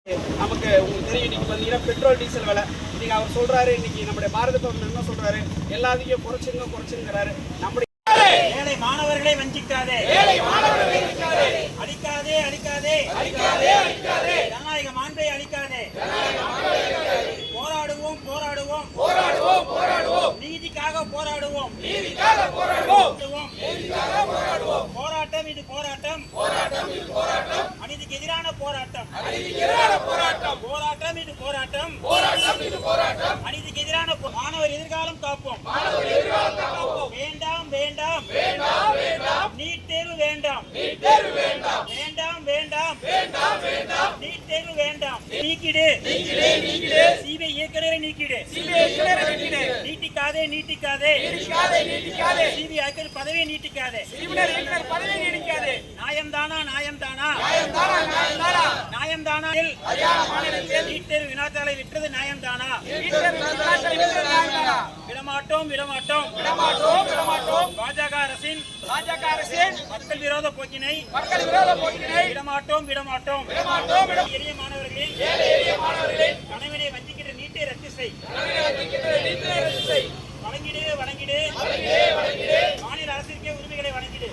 நமக்கு உங்களுக்கு தெரியும் இன்னைக்கு பார்த்தீங்கன்னா பெட்ரோல் டீசல் விலை இன்னைக்கு அவர் சொல்றாரு. இன்னைக்கு நம்முடைய பாரத பிரதமர் என்ன சொல்றாரு, எல்லாத்தையும் குறைச்சுங்கிறாரு. நம்முடைய ஏழை மாணவர்களை வஞ்சிக்காதே, அழிக்காதே அழிக்காதே, ஜனநாயக மாண்பை அழிக்காதே. போராடுவோம் போராடுவோம் போராடுவோம், நீதிக்காக போராடுவோம், போராட்டம் இது போராட்டம், அநீதிக்கு எதிரான போராட்டம், போராட்டம் இது போராட்டம், அநீதிக்கு எதிரான மாணவர் எதிர்காலம் காப்போம். வேண்டாம் வேண்டாம் நீட் தேர்வு வேண்டாம், வேண்டாம் வேண்டாம் நீட் தேர்வு வேண்டாம். நீக்கிடு சிபிஐ இயக்குநரை நீக்கிடு, நீட்டிக்காதே நீட்டிக்காதே, சிபிஐ இயக்குநர் பதவியை நீட்டிக்காதே. நியாயம்தானா நியாயம்தானா நியாயம்தானா நீட் தேர்வு வினாத்தாளை விட்டது நியாயம்தானா? விடமாட்டோம் விடமாட்டோம் பாஜக அரசின் மக்கள் விரோத போக்கினை விடமாட்டோம் விடமாட்டோம். எளிய மாணவர்களின் கனவினை வஞ்சிக்கிற நீட்டை ரத்து செய். வழங்கிடு வழங்கிடு, மாநில அரசிற்கே உரிமைகளை வழங்கிடு.